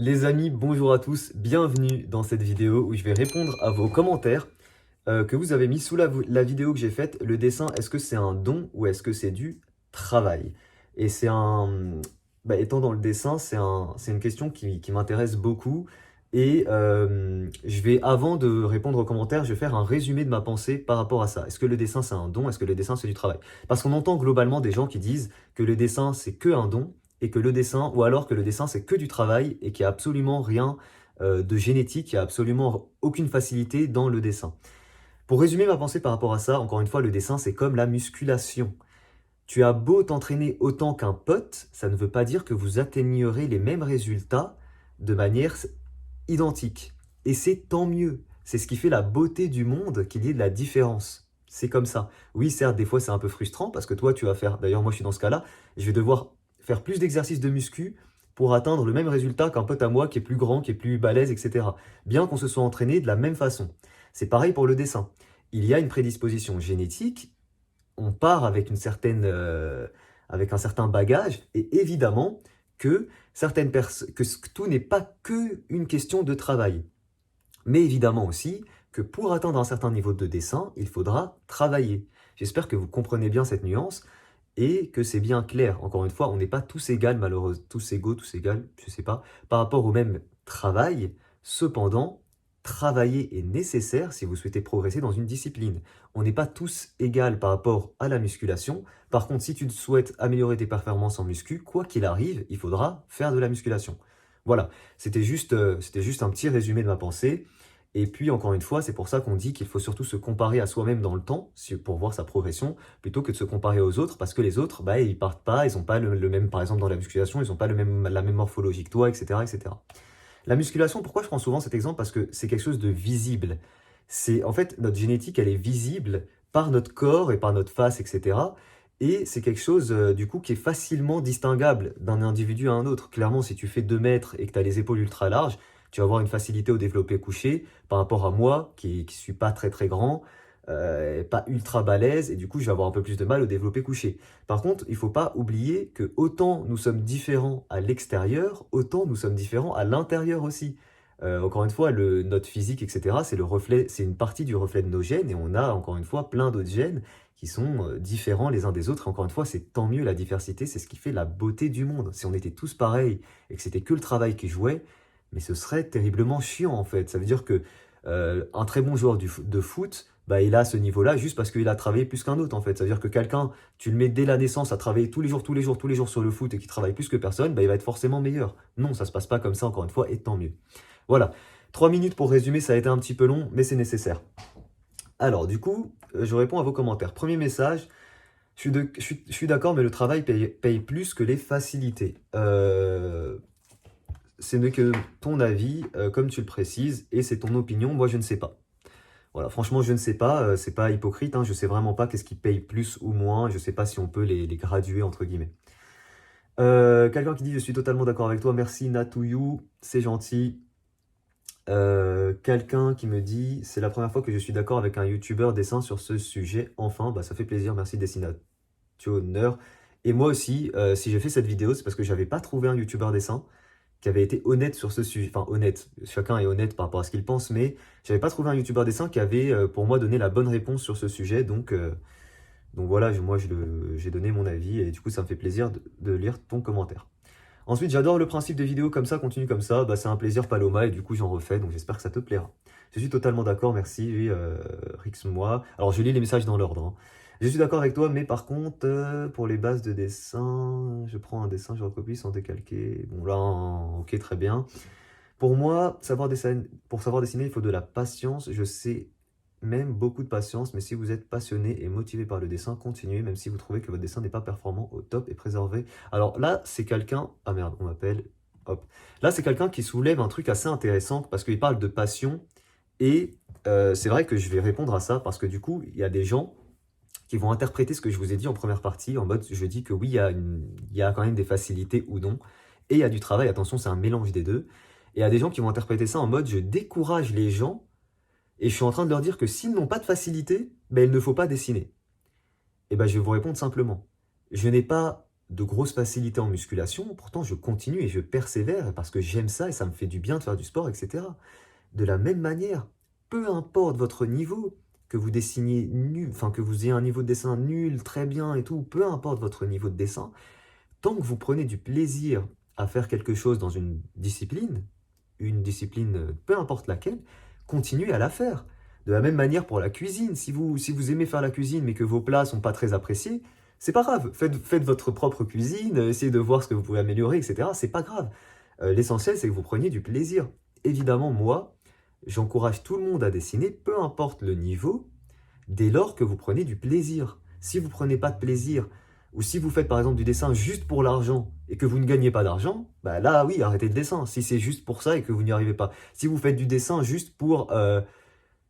Les amis, bonjour à tous, bienvenue dans cette vidéo où je vais répondre à vos commentaires que vous avez mis sous la vidéo que j'ai faite. Le dessin, est-ce que c'est un don ou est-ce que c'est du travail? Et c'est étant dans le dessin, c'est une question qui m'intéresse beaucoup. Et avant de répondre aux commentaires, je vais faire un résumé de ma pensée par rapport à ça. Est-ce que le dessin c'est un don? Est-ce que le dessin c'est du travail? Parce qu'on entend globalement des gens qui disent que le dessin c'est que un don et que le dessin, ou alors que le dessin c'est que du travail et qu'il n'y a absolument rien de génétique, il n'y a absolument aucune facilité dans le dessin. Pour résumer ma pensée par rapport à ça, encore une fois, le dessin c'est comme la musculation. Tu as beau t'entraîner autant qu'un pote, ça ne veut pas dire que vous atteignerez les mêmes résultats de manière identique. Et c'est tant mieux. C'est ce qui fait la beauté du monde, qu'il y ait de la différence. C'est comme ça. Oui, certes, des fois c'est un peu frustrant parce que toi tu vas faire, d'ailleurs moi je suis dans ce cas-là, je vais devoir faire plus d'exercices de muscu pour atteindre le même résultat qu'un pote à moi qui est plus grand, qui est plus balèze, etc. Bien qu'on se soit entraîné de la même façon. C'est pareil pour le dessin. Il y a une prédisposition génétique, on part avec avec un certain bagage, et évidemment que que tout n'est pas que une question de travail. Mais évidemment aussi que pour atteindre un certain niveau de dessin, il faudra travailler. J'espère que vous comprenez bien cette nuance et que c'est bien clair. Encore une fois, on n'est pas tous égaux, malheureusement, tous égaux, tous égales, je sais pas, par rapport au même travail. Cependant, travailler est nécessaire si vous souhaitez progresser dans une discipline. On n'est pas tous égaux par rapport à la musculation. Par contre, si tu souhaites améliorer tes performances en muscu, quoi qu'il arrive, il faudra faire de la musculation. Voilà, c'était juste un petit résumé de ma pensée. Et puis, encore une fois, c'est pour ça qu'on dit qu'il faut surtout se comparer à soi-même dans le temps pour voir sa progression, plutôt que de se comparer aux autres, parce que les autres, bah, ils partent pas, ils n'ont pas le même, par exemple, dans la musculation, ils n'ont pas la même morphologie que toi, etc., etc. La musculation, pourquoi je prends souvent cet exemple? Parce que c'est quelque chose de visible. En fait, notre génétique, elle est visible par notre corps et par notre face, etc. Et c'est quelque chose, du coup, qui est facilement distinguable d'un individu à un autre. Clairement, si tu fais 2 mètres et que tu as les épaules ultra larges, tu vas avoir une facilité au développé couché par rapport à moi, qui ne suis pas très très grand, pas ultra balèze, et du coup, je vais avoir un peu plus de mal au développé couché. Par contre, il ne faut pas oublier que autant nous sommes différents à l'extérieur, autant nous sommes différents à l'intérieur aussi. Encore une fois, notre physique, etc., c'est une partie du reflet de nos gènes, et on a encore une fois plein d'autres gènes qui sont différents les uns des autres. Et encore une fois, c'est tant mieux la diversité, c'est ce qui fait la beauté du monde. Si on était tous pareils et que c'était que le travail qui jouait, mais ce serait terriblement chiant en fait. Ça veut dire que un très bon joueur de foot, bah, il a ce niveau-là juste parce qu'il a travaillé plus qu'un autre en fait. Ça veut dire que quelqu'un, tu le mets dès la naissance à travailler tous les jours, tous les jours, tous les jours sur le foot et qui travaille plus que personne, bah, il va être forcément meilleur. Non, ça se passe pas comme ça encore une fois, et tant mieux. Voilà. 3 minutes pour résumer, ça a été un petit peu long, mais c'est nécessaire. Alors, du coup, je réponds à vos commentaires. Premier message, je suis d'accord, mais le travail paye plus que les facilités. Ce n'est que ton avis, comme tu le précises, et c'est ton opinion, moi je ne sais pas. Voilà, franchement, je ne sais pas, c'est pas hypocrite, hein, je sais vraiment pas qu'est-ce qui paye plus ou moins, je sais pas si on peut les graduer, entre guillemets. Quelqu'un qui dit: «Je suis totalement d'accord avec toi, merci Natouyu, c'est gentil». Quelqu'un qui me dit: «C'est la première fois que je suis d'accord avec un youtubeur dessin sur ce sujet, enfin». Bah, ça fait plaisir, merci Dessinateur. Et moi aussi, si j'ai fait cette vidéo, c'est parce que j'avais pas trouvé un youtubeur dessin qui avait été honnête sur ce sujet. Enfin, honnête, chacun est honnête par rapport à ce qu'il pense, mais j'avais pas trouvé un youtubeur dessin qui avait, pour moi, donné la bonne réponse sur ce sujet. Donc voilà, j'ai donné mon avis et du coup, ça me fait plaisir de lire ton commentaire. Ensuite, j'adore le principe des vidéos comme ça, continue comme ça. Bah, c'est un plaisir, Paloma, et du coup, j'en refais, donc j'espère que ça te plaira. Je suis totalement d'accord, merci, oui, Rix-moi. Alors, je lis les messages dans l'ordre, hein. Je suis d'accord avec toi, mais par contre, pour les bases de dessin, je prends un dessin, je recopie sans décalquer. Bon, là, ok, très bien. Pour moi, pour savoir dessiner, il faut de la patience. Je sais même beaucoup de patience, mais si vous êtes passionné et motivé par le dessin, continuez, même si vous trouvez que votre dessin n'est pas performant au top et préservé. Alors là, c'est quelqu'un... Ah merde, on m'appelle. Hop. Là, c'est quelqu'un qui soulève un truc assez intéressant parce qu'il parle de passion. Et c'est vrai que je vais répondre à ça parce que du coup, il y a des gens qui vont interpréter ce que je vous ai dit en première partie, en mode, je dis que oui, il y a quand même des facilités ou non, et il y a du travail, attention, c'est un mélange des deux. Et il y a des gens qui vont interpréter ça en mode, je décourage les gens, et je suis en train de leur dire que s'ils n'ont pas de facilité, ben, il ne faut pas dessiner. Et ben, je vais vous répondre simplement. Je n'ai pas de grosses facilités en musculation, pourtant je continue et je persévère parce que j'aime ça et ça me fait du bien de faire du sport, etc. De la même manière, peu importe votre niveau, que vous dessiniez nul, enfin que vous ayez un niveau de dessin nul, très bien et tout, peu importe votre niveau de dessin, tant que vous prenez du plaisir à faire quelque chose dans une discipline, peu importe laquelle, continuez à la faire. De la même manière pour la cuisine, si vous aimez faire la cuisine mais que vos plats sont pas très appréciés, c'est pas grave, faites votre propre cuisine, essayez de voir ce que vous pouvez améliorer, etc. C'est pas grave. L'essentiel, c'est que vous preniez du plaisir. Évidemment, moi, j'encourage tout le monde à dessiner, peu importe le niveau, dès lors que vous prenez du plaisir. Si vous prenez pas de plaisir, ou si vous faites par exemple du dessin juste pour l'argent et que vous ne gagnez pas d'argent, bah là oui, arrêtez le dessin. Si c'est juste pour ça et que vous n'y arrivez pas. Si vous faites du dessin juste pour, je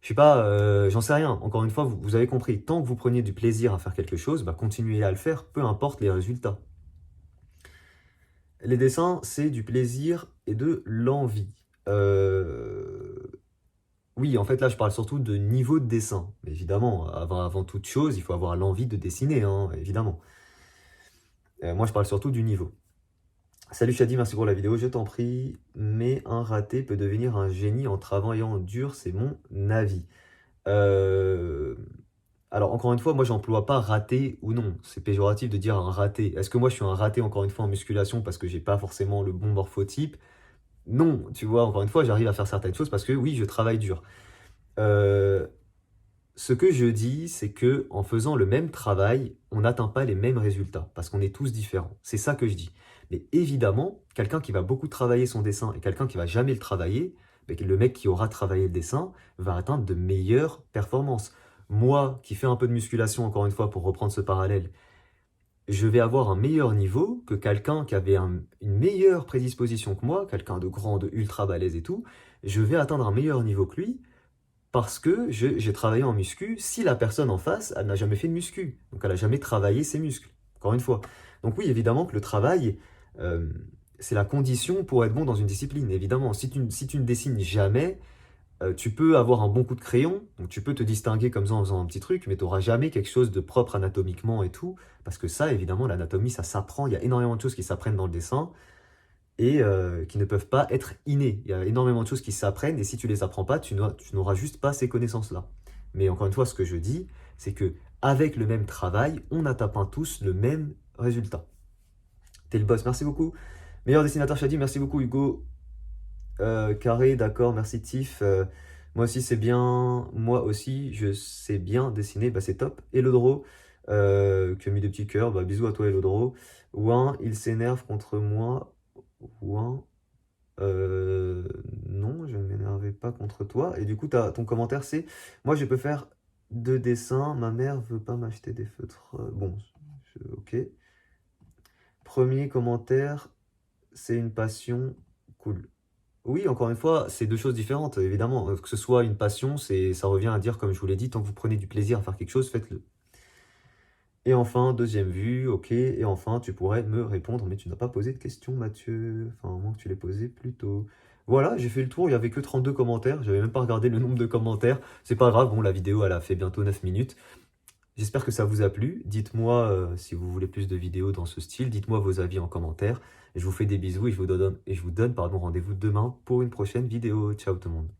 sais pas, j'en sais rien. Encore une fois, vous avez compris. Tant que vous preniez du plaisir à faire quelque chose, bah continuez à le faire, peu importe les résultats. Les dessins, c'est du plaisir et de l'envie. Oui, en fait, là, je parle surtout de niveau de dessin. Mais évidemment, avant toute chose, il faut avoir l'envie de dessiner, hein, évidemment. Moi, je parle surtout du niveau. Salut Shadi, merci pour la vidéo, je t'en prie. Mais un raté peut devenir un génie en travaillant dur, c'est mon avis. Euh, Alors, encore une fois, moi, j'emploie pas raté ou non. C'est péjoratif de dire un raté. Est-ce que moi, je suis un raté, encore une fois, en musculation parce que j'ai pas forcément le bon morphotype? Non, tu vois, encore une fois, j'arrive à faire certaines choses parce que oui, je travaille dur. Euh, Ce que je dis, c'est que en faisant le même travail, on n'atteint pas les mêmes résultats parce qu'on est tous différents. C'est ça que je dis. Mais évidemment, quelqu'un qui va beaucoup travailler son dessin et quelqu'un qui va jamais le travailler, ben, le mec qui aura travaillé le dessin va atteindre de meilleures performances. Moi, qui fais un peu de musculation, encore une fois, pour reprendre ce parallèle, je vais avoir un meilleur niveau que quelqu'un qui avait une meilleure prédisposition que moi, quelqu'un de grand, de ultra balèze et tout. Je vais atteindre un meilleur niveau que lui parce que j'ai travaillé en muscu. Si la personne en face, elle n'a jamais fait de muscu, donc elle n'a jamais travaillé ses muscles, encore une fois. Donc oui, évidemment que le travail, euh, c'est la condition pour être bon dans une discipline, évidemment. Si tu ne dessines jamais, tu peux avoir un bon coup de crayon, donc tu peux te distinguer comme ça en faisant un petit truc, mais tu n'auras jamais quelque chose de propre anatomiquement et tout, parce que ça, évidemment, l'anatomie, ça s'apprend. Il y a énormément de choses qui s'apprennent dans le dessin et qui ne peuvent pas être innées. Il y a énormément de choses qui s'apprennent et si tu les apprends pas, tu n'auras juste pas ces connaissances-là. Mais encore une fois, ce que je dis, c'est que avec le même travail, on n'atteint pas tous le même résultat. T'es le boss, merci beaucoup. Meilleur dessinateur Shadi, merci beaucoup Hugo. Carré, d'accord, merci Tiff. Moi aussi c'est bien, moi aussi je sais bien dessiner, bah c'est top. Elodro, qui a mis des petits cœurs, bah bisous à toi Elodro. Ouin, il s'énerve contre moi. Ouin, non, je ne m'énervais pas contre toi. Et du coup, ton commentaire, c'est moi, je peux faire deux dessins. Ma mère veut pas m'acheter des feutres. Bon, ok. Premier commentaire, c'est une passion. Cool. Oui, encore une fois, c'est deux choses différentes, évidemment. Que ce soit une passion, ça revient à dire, comme je vous l'ai dit, tant que vous prenez du plaisir à faire quelque chose, faites-le. Et enfin, deuxième vue, ok. Et enfin, tu pourrais me répondre, mais tu n'as pas posé de question, Mathieu. Enfin, au moins que tu l'aies posé plus tôt. Voilà, j'ai fait le tour, il n'y avait que 32 commentaires. J'avais même pas regardé le nombre de commentaires. C'est pas grave, bon, la vidéo, elle a fait bientôt 9 minutes. J'espère que ça vous a plu. Dites-moi si vous voulez plus de vidéos dans ce style. Dites-moi vos avis en commentaire. Je vous fais des bisous et je vous donne, pardon, rendez-vous demain pour une prochaine vidéo. Ciao tout le monde.